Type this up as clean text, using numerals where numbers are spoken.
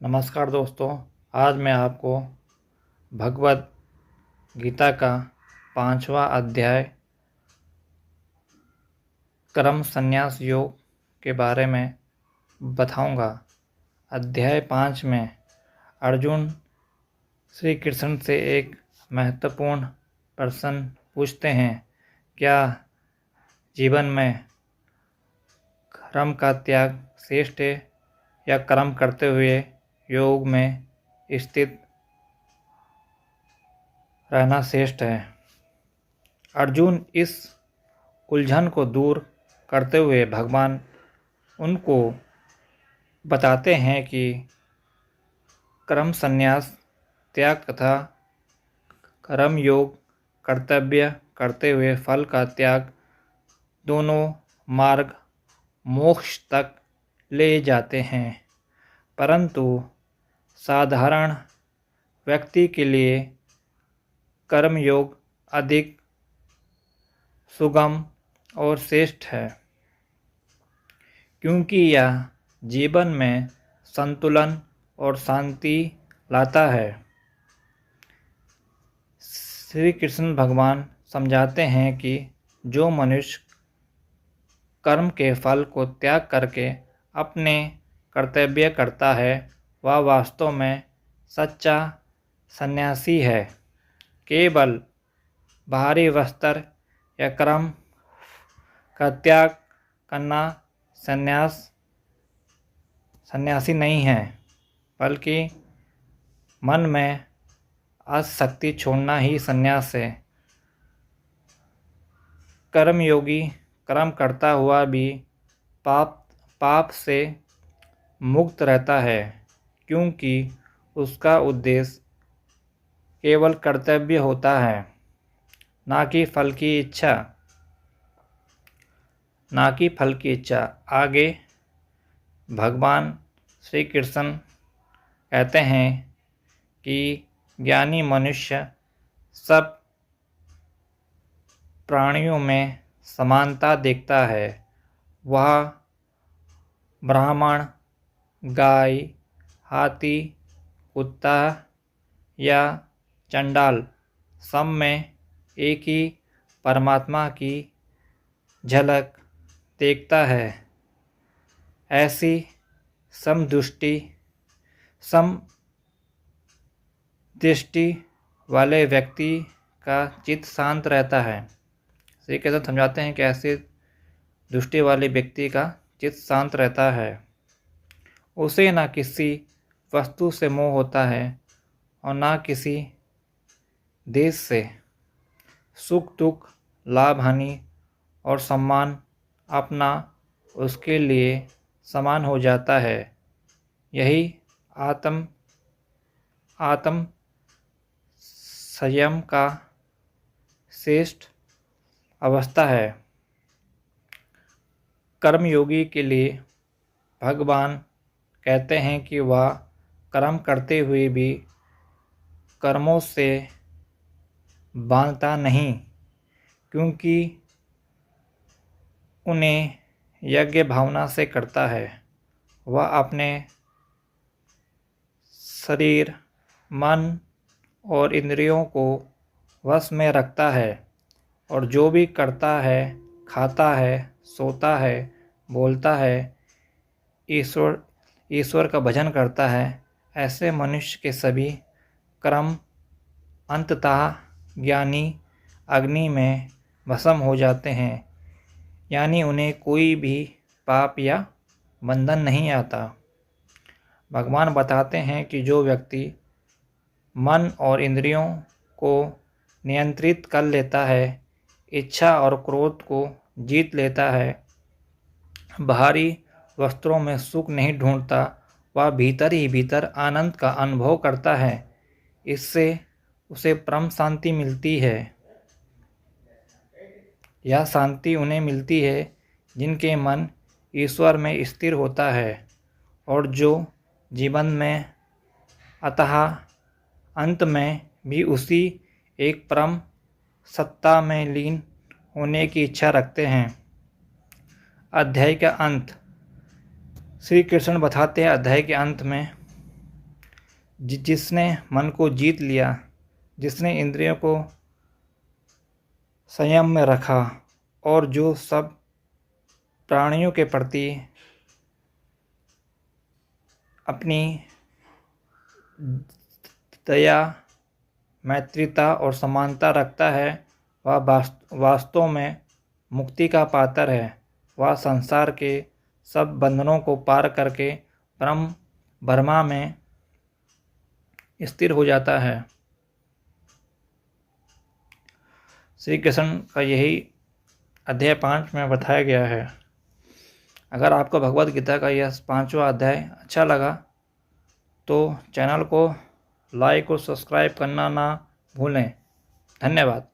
नमस्कार दोस्तों। आज मैं आपको भगवद गीता का 5वां अध्याय कर्म संन्यास योग के बारे में बताऊंगा। अध्याय 5 में अर्जुन श्री कृष्ण से एक महत्वपूर्ण प्रश्न पूछते हैं, क्या जीवन में कर्म का त्याग श्रेष्ठ है या कर्म करते हुए योग में स्थित रहना श्रेष्ठ है। अर्जुन इस उलझन को दूर करते हुए भगवान उनको बताते हैं कि कर्म संन्यास त्याग तथा कर्म योग कर्तव्य करते हुए फल का त्याग दोनों मार्ग मोक्ष तक ले जाते हैं, परंतु साधारण व्यक्ति के लिए कर्म योग अधिक सुगम और श्रेष्ठ है, क्योंकि यह जीवन में संतुलन और शांति लाता है। श्री कृष्ण भगवान समझाते हैं कि जो मनुष्य कर्म के फल को त्याग करके अपने कर्तव्य करता है, वह वास्तव में सच्चा सन्यासी है। केवल बाहरी वस्त्र या कर्म का त्याग करना सन्यासी नहीं है, बल्कि मन में आसक्ति छोड़ना ही सन्यास है। कर्मयोगी कर्म करता हुआ भी पाप से मुक्त रहता है, क्योंकि उसका उद्देश्य केवल कर्तव्य होता है, ना कि फल की इच्छा। आगे भगवान श्री कृष्ण कहते हैं कि ज्ञानी मनुष्य सब प्राणियों में समानता देखता है। वह ब्राह्मण, गाय, हाथी, कुत्ता या चंडाल सब में एक ही परमात्मा की झलक देखता है। ऐसी समदृष्टि वाले व्यक्ति का चित्त शांत रहता है। श्री कृष्ण समझाते हैं कि ऐसी दृष्टि वाले व्यक्ति का चित्त शांत रहता है। उसे ना किसी वस्तु से मोह होता है और ना किसी देश से। सुख दुख, लाभ हानि और सम्मान अपना उसके लिए समान हो जाता है। यही आत्म संयम का श्रेष्ठ अवस्था है। कर्मयोगी के लिए भगवान कहते हैं कि वह कर्म करते हुए भी कर्मों से बांधता नहीं, क्योंकि उन्हें यज्ञ भावना से करता है। वह अपने शरीर, मन और इंद्रियों को वश में रखता है और जो भी करता है, खाता है, सोता है, बोलता है, ईश्वर का भजन करता है। ऐसे मनुष्य के सभी कर्म अंततः ज्ञानी अग्नि में भस्म हो जाते हैं, यानी उन्हें कोई भी पाप या बंधन नहीं आता। भगवान बताते हैं कि जो व्यक्ति मन और इंद्रियों को नियंत्रित कर लेता है, इच्छा और क्रोध को जीत लेता है, बाहरी वस्त्रों में सुख नहीं ढूंढता, वह भीतर ही भीतर आनंद का अनुभव करता है। इससे उसे परम शांति मिलती है। यह शांति उन्हें मिलती है जिनके मन ईश्वर में स्थिर होता है और जो जीवन में अतः अंत में भी उसी एक परम सत्ता में लीन होने की इच्छा रखते हैं। अध्याय का अंत। श्री कृष्ण बताते हैं अध्याय के अंत में जिसने मन को जीत लिया, जिसने इंद्रियों को संयम में रखा और जो सब प्राणियों के प्रति अपनी दया, मैत्रीता और समानता रखता है, वह वास्तव में मुक्ति का पात्र है। वह संसार के सब बंधनों को पार करके परम ब्रह्मा में स्थिर हो जाता है। श्री कृष्ण का यही अध्याय 5 में बताया गया है। अगर आपको भगवद गीता का यह 5वां अध्याय अच्छा लगा तो चैनल को लाइक और सब्सक्राइब करना ना भूलें। धन्यवाद।